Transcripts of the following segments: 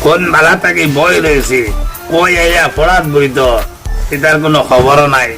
কোন বেলা থেকে বই রয়েছে, কই আইয়া পড়াত বই তো এটার কোনো খবরও নাই।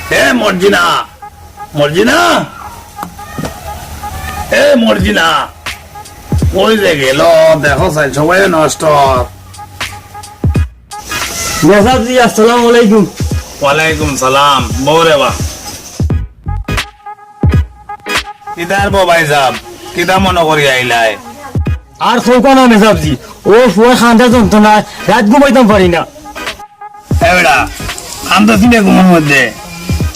হে মর্জিনা, মর্জিনা, এ মর্জিনা, কই যে গেল দেখো চাই সবাই নষ্ট। মেসাবজি আসসালামু আলাইকুম। ওয়ালাইকুম সালাম। বৌরে বা কিদার বো ভাই সাহেব, কিদা মনে করি আইলাই? আর কৌকা না মেসাবজি, ও ফুয়া খান্দা যন্ত্রণা রাত ঘুমাইতাম পারি না। এবেড়া আমরা তিনে ঘুমার মধ্যে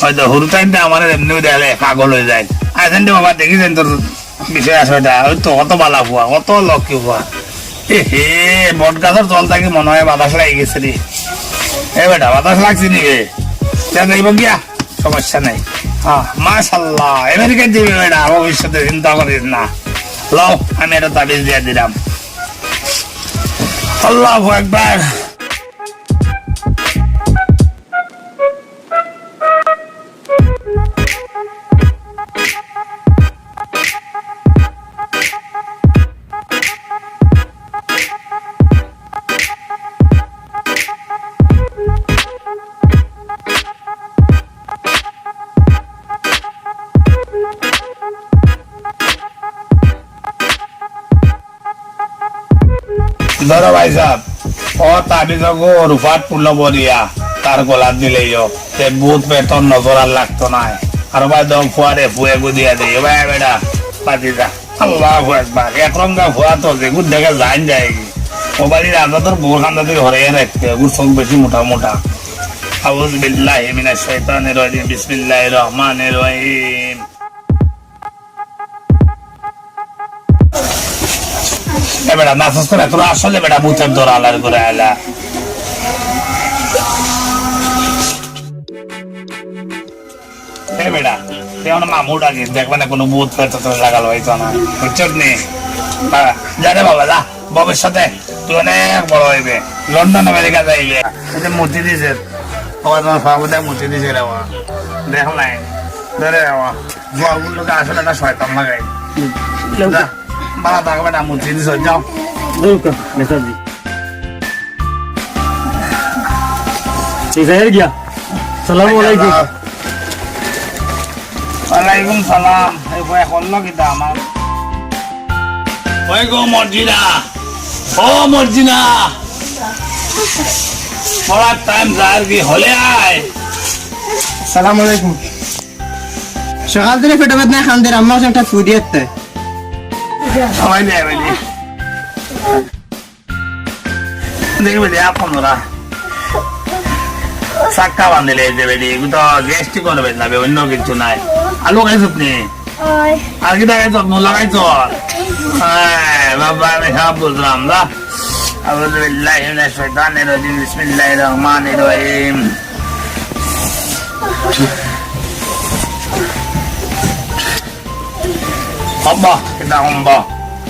হয়তো হরু টাইমটা আমার এমনি দেখলে পাগল হয়ে যায়। আসেন বাবা দেখিছেন তোর বিষয় আসবেটা, ওই তো কত বালা ফুয়া, কত লক্ষ্মী ফুয়া। এ হে বট গাছের জল থাকি মনে হয় বাতাস লাগি গেছে রে। এ বেটা বাতাস লাগছে নি রে, যাইব গিয়া সমস্যা নাই। হ্যাঁ মাশাল্লাহ, আমেরিকার যাবি বেটা, ভবিষ্যতে চিন্তা করিস না। লও আমি এটা তাবিজ দিয়ে দিলাম। আল্লাহু আকবার। ধরো ভাই সাহেব, ও তাবিজ রূপাত পূর্ণ বলিয়া তার গলাত দিলেই সে বুধ বেতন নজর আর লাগতো না। আর ভাই দম ফুয়ারে ফুয়ে গুদিয়া দিই ভাই বেটা বাজি যা। আল্লাহু আকবার। একরঙ্গা ফুয়া তো যে গুদ দেখে জান যায় ও বাড়ির আদা তোর বোর খান্দা থেকে হরাইয়া রাখতে, ওর চোখ বেশি মোটা মোটা। আউযু বিল্লাহি মিনাশ শাইতানির রাজিম, বিসমিল্লাহির রহমানির রহিম। বেটা নাচস করে তোরা আসলে বেটা বুথের ধরা আলার করে আলা। বেটা তেমন মামুটা কি দেখবে না কোনো বুথ পেতে তোর লাগালো হয়তো না, বুঝছো নি? জানে বাবা যা, ভবিষ্যতে তুই অনেক বড় হইবে, লন্ডন আমেরিকা যাইবে। মূর্তি দিছে তোমার ফাগুদে মূর্তি দিছে রে বাবা, দেখলাই ধরে জোয়াগুলোকে আসলে একটা শয়তান লাগাই। বাবা থাকবে না মূর্তি দিছ, যাও। মেসাবজি ঠিক আছে গিয়া। সালামু আলাইকুম। ওয়ালাইকুম সালাম। এই বয় করলো কিটা আমার? ওই গো মর্জিনা, ও মর্জিনা, পড়ার টাইম যার কি হলে আয়। সালাম আলাইকুম। সকাল থেকে পেটে বেদনা খান্দের আম্মা একটা ফুদি এতে সবাই নেই বলি দেখবে আপনারা চাক্কা বান্ধিলে দেবে তো গ্যাসটি করবে যাবে, অন্য কিছু নাই। আলু খাইছ আপনি? আর কি দেখাইছ? নো লাগাইছ? হ্যাঁ বাবা আমি সব বুঝলাম। যা আউযু বিল্লাহি মিনাশ শাইতানির রাজিম, বিসমিল্লাহির রহমানির রহিম। আব্বা এটা আম্বা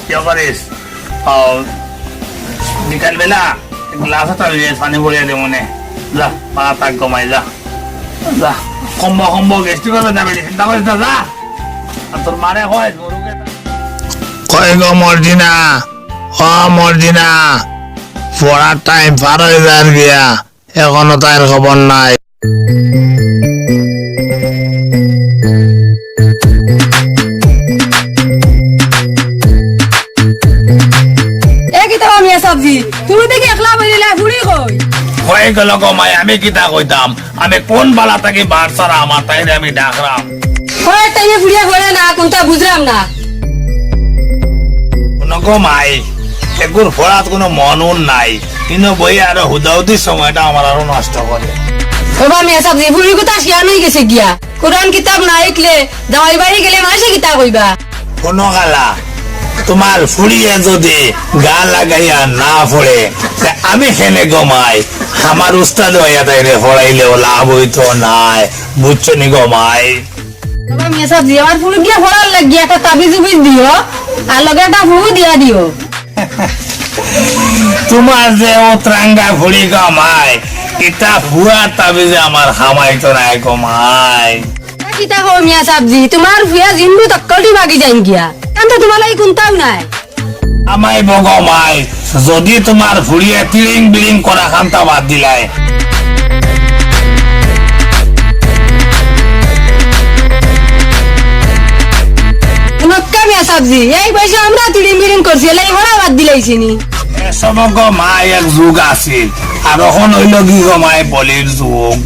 কি করিস? বিকাল বেলা গ্লাসে তো পানি ভরিয়ে দে মনে। যা পা তাক কমাই যা, যা কম্বো কম্বো গেস্টি করবে না বেশি চিন্তা করিস না। যা আর তোর মারে হয় কয় গো মর্জিনা, ও মর্জিনা, পড়ার টাইম পার হয়ে যার গিয়া, এখনো তার খবর নাই। সবজি তুমি দেখি একলা বইলা ফুড়ি কই হয়ে গেল গো মাই, আমি কিতা কইতাম? আমি কোন বালা থেকে বার সারা আমার তাই আমি ডাকলাম। হয় তাই ফুড়িয়া করে না কোনটা বুঝলাম না। গো মাই এগুর পড়াত কোনো মনন নাই, কিন্তু বই আর হুদাহুদির সময়টা আমার আরো নষ্ট করে। বাবা মেয়ে সবজি ফুড়ি কথা শিয়ার হয়ে গেছে গিয়া, কোরআন কিতাব না লিখলে দাওয়াই বাড়ি গেলে মাসে কিতা কইবা? কোনো গালা তোমার ফুড়িয়ে যদি গা লাগাইয়া না পড়ে আমি খেলে গমাই, আমার উস্তাদ হইয়া তাই রে পড়াইলেও লাভ হইতো নাই, বুঝছো নি গমাই? বাবা মেয়ে সবজি আমার ফুড়ি গিয়া পড়ার লাগিয়া একটা তাবিজ উবিজ দিও, আর লগে একটা ফুড়ি দিয়া দিও। তোমার যে ও ত্রাঙ্গা ফুড়ি গমাই, এটা ভুয়া তাবিজে আমার হামাইতো নাই গমাই। কিতা কও মিয়া সবজি, তোমার ফুয়া জিন্দু তক্কলটি বাগি যাইন গিয়া, কান্তা তোমার লাগি কোনটাও নাই। আমায় বগমাই যদি তোমার ভুড়িয়ে তিরিং বিরিং করা খান্তা বাদ দিলায় নক্কা মিয়া সাবজি এই পয়সা আমরা তিড়িং বিড়িং করছি এলাই হরা বাদ দিলাইছি নি এসব মাই এক যুগ আছিল আর এখন হইল কি গমাই বলির যুগ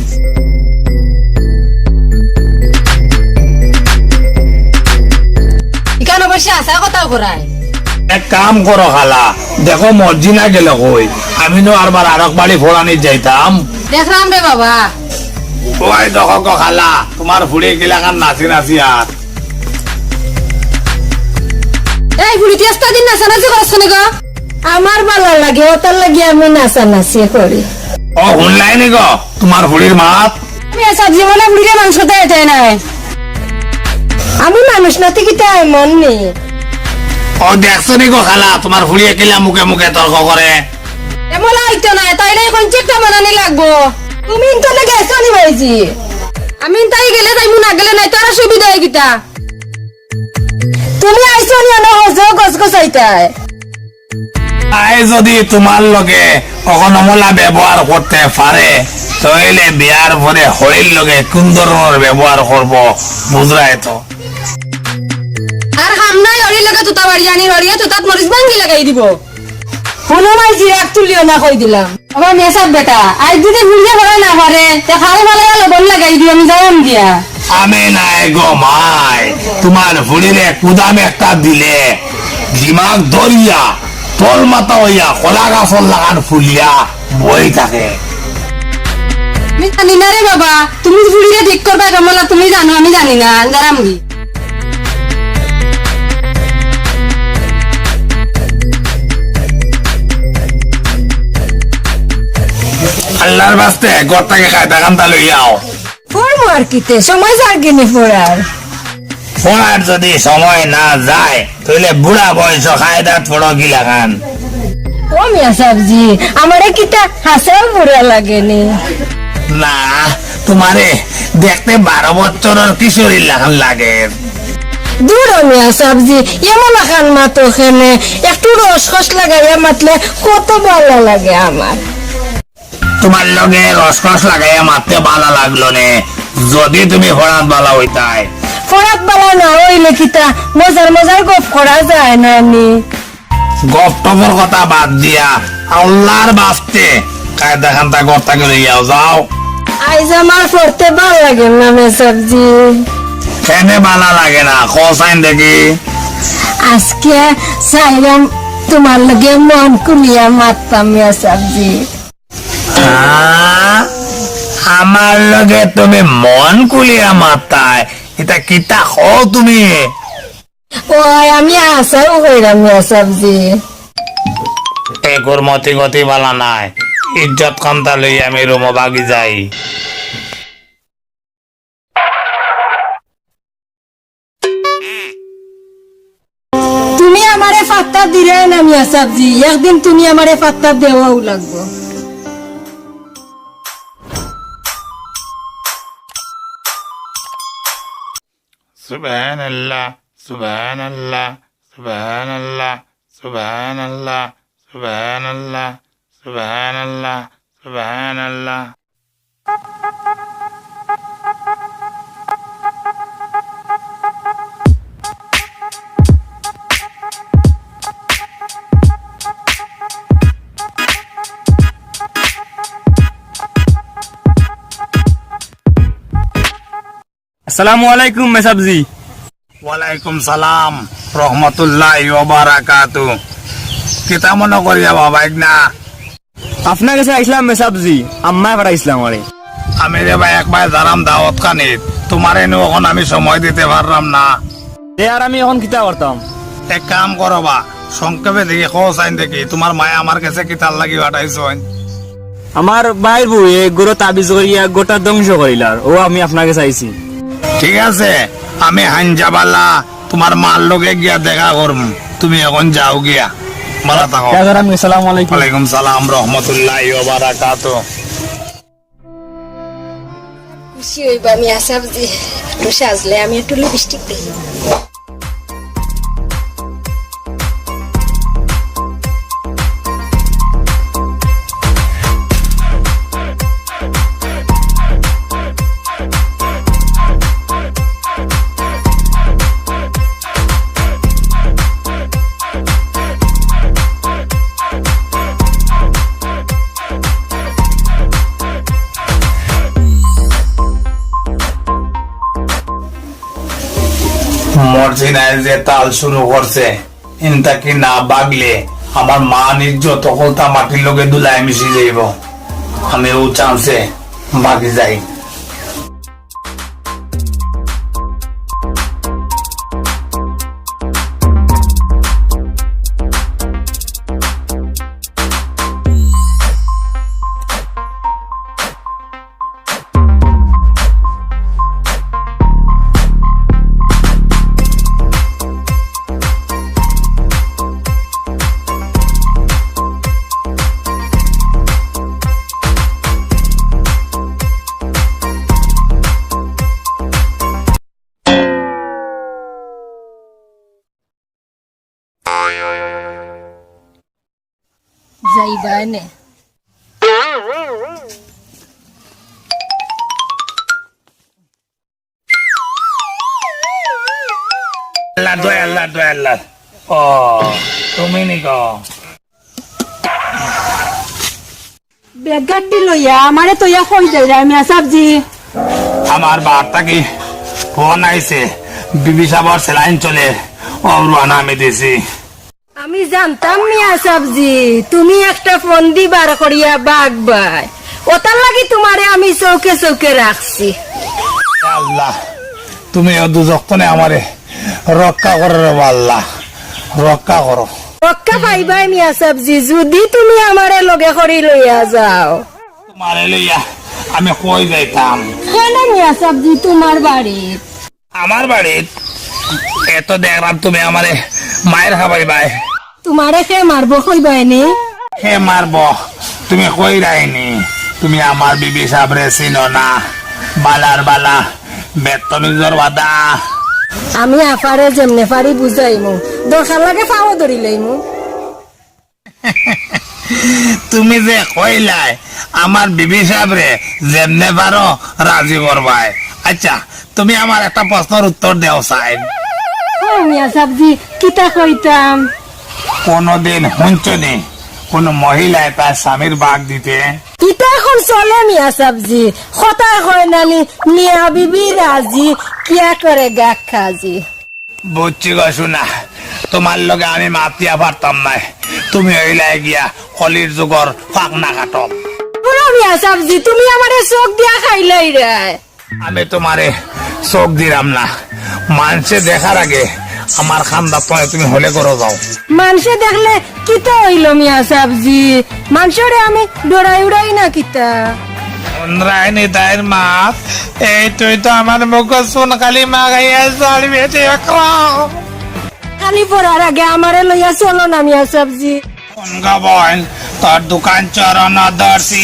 ইকানো বসে আসা কথা করায় এক কাম করো খালা দেখো মর্জিনা গেল কই আমি নো আরবার আরক বাড়ি ফোড়ানি যাইতাম দেখলাম রে বাবা ওই দেখো গো খালা তোমার ফুড়ে গিলাখান নাচি নাচি আর এই বুড়ি তেস্তা দিন নাচানাচি করছ না গো আমার ভালো লাগে ওটার লাগে আমি নাচানাচি করি ও শুনলাই নি গো তোমার ফুড়ির মাত মিয়া সাবজি বলে বুড়িরে মাংস দেয় তাই নাই আমি মানুষ নাতি কি তাই মন নেই ও দেখছো নি গো খালা তোমার ফুড়িয়ে কিলা মুখে মুখে তর্ক করে এমন আইতো না তাইলে এখন চেকটা বানানি লাগবো তুমি তো না গেছো নি ভাইজি আমি তাই গেলে তাই মুনা গেলে নাই তোর সুবিধা হয় কিটা তুমি আইছো নি না হজো গস গসাইতাই আই যদি তোমার লগে কখনো মলা ব্যবহার করতে পারে তাহলে বিয়ার পরে হরির লগে কোন ধরনের ব্যবহার করব বুঝরাই তো আর হামনাই হরি লাগা তুতা বাড়ি জানি হরিয়া তুতাত মরিস ভাঙ্গি লাগাই দিব কোনো মাই জিরাক তুলিও না কই দিলাম আমার মেসাব বেটা আজ যদি ভুলিয়ে ভরা না পারে তে খারে ভালো লবণ লাগাই দিও আমি যাইম দিয়া আমি নাই গো মাই তোমার ফুড়িরে কুদাম একটা দিলে দিমাগ ধরিয়া তোল মাথা হইয়া কলা গাছর লাগান ফুলিয়া বই থাকে আমি জানি না রে বাবা তুমি ভুলিয়ে ঠিক করবা কমলা তুমি জানো আমি জানি না জানাম কি আল্লাহর বাস্তে গড়টাকে কায়দা কান্তা লইয়াও ফোর মার্কেটে সময় জাগিনি ফোরার ফোনার যদি সময় না যায় তাহলে বুড়া বয়স কায়দা থোড়ো গিলা খান ও মিয়া সাবজি আমারে কিটা হাসেও বুড়া লাগেনি না তোমারে দেখতে 12 বছরের কিশোরী লাগান লাগে দূর মিয়া সাবজি এমন খান মাতো খেনে একটু রস খস লাগাইয়া মাতলে কত ভালো লাগে আমার তোমার লগে রসকস লাগাইয়া মারতে ভালো লাগলো নে যদি তুমি ফোনাত ভালো হইতাই ফরাত বালা না হইলে কিটা মজার মজার গপ করা যায় না নি গপ টপর কথা বাদ দিয়া আল্লাহর বাস্তে কায়দা খান্তা গড়টাকে লইয়াও যাও আইজ আমার পড়তে ভালো লাগে না মে সাবজি কেনে ভালো লাগে না কসাইন দেখি আজকে সাইরাম তোমার লগে মন কুলিয়া মারতাম মিয়া সাবজি আমার লগে তুমি মন কুলিয়া মাতায় এটা কিতা হো তুমি ওই আমি আশাও কইরাম মিয়া সাবজি এগুর মতি গতি বালা নাই ইজ্জত কান্তা লই আমি রুম বাগি যাই তুমি আমারে ফাত্তা দিলে না মিয়া সাবজি একদিন তুমি আমারে ফাত্তা দেওয়াও লাগবো সুবহানাল্লাহ সুবহানাল্লাহ সুবহানাল্লাহ সুবহানাল্লাহ সুবহানাল্লাহ সুবহানাল্লাহ সুবহানাল্লাহ আসসালামু আলাইকুম মেসাবজি ওয়ালাইকুম সালাম রহমতুল্লাহি ওয়া বারাকাতু কিতা মনে করিয়া বাবা না আপনার কাছে আইসলাম মেসাবজি আম্মা পাঠাইছিলাম আরে আমি রে ভাই একবার জানাম দাওয়াত খানিত তোমার এনে এখন আমি সময় দিতে পারলাম না এ আর আমি এখন কিতা করতাম এক কাম করো বা সংক্ষেপে দেখি খোঁজ দেখি তোমার মায়ে আমার কাছে কিতার লাগি পাঠাইছেন আমার ভাইয়ের বউ এ গরু তাবিজ করিয়া গোটা ধ্বংস করিলার ও আমি আপনার কাছে আইছি ঠিক আছে আমি হাঞ্জাবালা তোমার মার লগে গিয়া দেখা করম তুমি এখন যাও গিয়া ভালো থাকো আমি আসসালামু আলাইকুম ওয়ালাইকুম সালাম রহমতুল্লাহি ওয়া বারাকাতু খুশি হইবা মিয়া সাবজি একটু সাজলে আমি একটু লিপস্টিক দিই মর্জিনায় যে তাল শুরু করছে ইনটা কি না বাগলে আমার মা নির্যত হলতা মাটির লোকে দুলায় মিশে যাইব। আমি ও চান্সে বাকি যাই। যাইবা নে আল্লাহ ও তুমি নিকো বেগাটি লইয়া আমারে তৈয়া কই যাই মিয়া সাবজি আমার বার্তা কি ফোন আইছে বিবি সাবর সেলাইন চলে অবরানা আমি দিছি। আমি জানতাম মিয়া সাবজি তুমি একটা ফোন দিবার করিয়া বাগবাই ওটার লাগি তোমারে আমি চৌকে চৌকে রাখছি। আল্লাহ তুমি দুজনে আমারে রক্ষা করো রে আল্লাহ, রক্ষা করো। রক্ষা পাইবাই মিয়া সাবজি যদি তুমি আমারে লগে করি লইয়া যাও। তোমারে লইয়া আমি কই যাইতাম? কেন মিয়া সাবজি তোমার বাড়ি? আমার বাড়িত এত দেখলাম তুমি আমারে মায়ের খাবাই বাই। তোমারে কে মারবো কইবাইনি? হে মারব তুমি কই রাইনি? তুমি আমার বিবি সাবরে চিনো না? বালার বালা বেতনিজর বাদা। আমি আফারে যেমনে পারি বুঝাইমু দরকার লাগে পাও ধরি লইমু। তুমি যে কইলাই আমার বিবি সাবরে যেমনে পারো রাজি করবাই। আচ্ছা তুমি আমার একটা প্রশ্নের উত্তর দেও চাই। ও মিয়া সাবজি কিতা কইতাম? কোনদিন শুনছনি কোন মহিলায় তার স্বামীর বাগ দিতে? কিতা এখন চলে মিয়া সাবজি কথা কয় নানি মিয়া বিবি রাজি কিয়া করে গাক খাজি। বুঝছি গো শোনা, তোমার লগে আমি মাতিয়া পারতাম নাই। তুমি হইলাই গিয়া কলির যুগর ফাঁক না কাটক। পুরো মিয়া সাবজি তুমি আমারে চোখ দিয়া খাইলাই রে। আমি তোমারে চোখ দিলাম না, মানুষে দেখার আগে আমার খান্দা তুমি হলে করো যাও। মানুষে দেখলে কিতা হইল মিয়া সাবজি? মানুষরে আমি ডরাই উড়াই না কিতা? রায়নি তাইর মা এই তুই তো আমার মুখ শুন খালি মা গাইয়া জড়ি বেঁচে খালি পড়ার আগে আমারে লইয়া চলো না মিয়া সাবজি। বোন তোর দোকান চরণ দর্শি,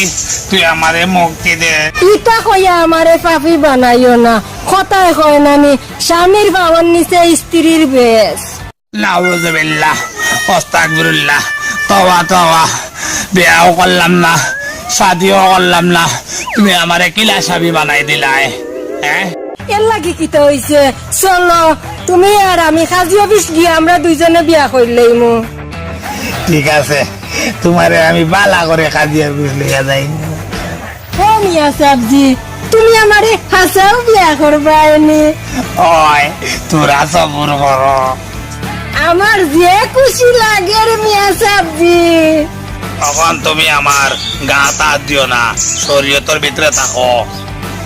তুই আমারে মুক্তি দে। ইটা কইয়া আমারে পাপি বানাইও না, কথায় কয় নানি স্বামীর পাওয়ার নিচে স্ত্রীর বেশ। নাউজুবিল্লাহ আস্তাগফিরুল্লাহ, তওবা তওবা। বিয়াও করলাম না, শাদিও করলাম না, তুমি আমারে কিলা স্বামী বানাই দিলাই। হ্যাঁ এর লাগি কিতা হইছে? চলো তুমি আর আমি কাজী অফিস গিয়ে আমরা দুইজনে বিয়া করলেইমু। ঠিক আছে, তোমারে আমি বালা করে কাজিয়া বুঝলিয়া যাই। ও মিয়া সাবজি তুমি আমারে হাসাও বিয়া করবা এনে? ওই তোরা সবর কর। আমার যে খুশি লাগে রে মিয়া সাবজি। তখন তুমি আমার গা তাত দিও না, শরীয়তের ভিতরে থাকো।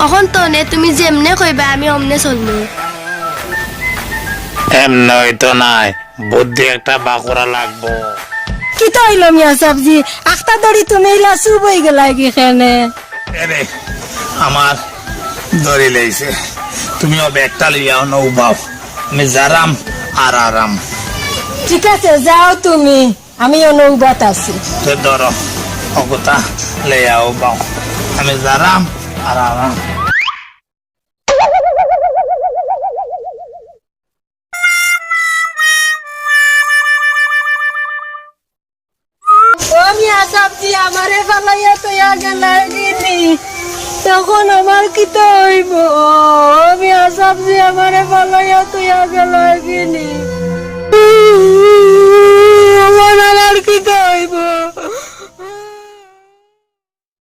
এখন তো নে তুমি যেমনে কইবা আমি অমনে চলমু। এমন হইতো নাই, বুদ্ধি একটা বাকুরা লাগবো। কিতা হইল মিয়া সাবজি? আখতা দড়ি তুমি ইলা চুপ হয়ে গেলাই কি খেনে? এরে আমার ধরে লেগেছে, তুমিও ব্যাগটা লিয়াও নৌবাও, আমি যারাম আর আরাম। ঠিক আছে যাও তুমি, আমি নৌবাত আছি। তো ধরো অগতা লেয়াও বাও, আমি যারাম আর আরাম। ও মিয়া সাবজি আমারে ফালাইয়া তৈয়া গেলাই গিনি, তখন আমার কিতা হইব? ও মিয়া সাবজি আমারে ফালাইয়া তৈয়া গেলাই গিনি।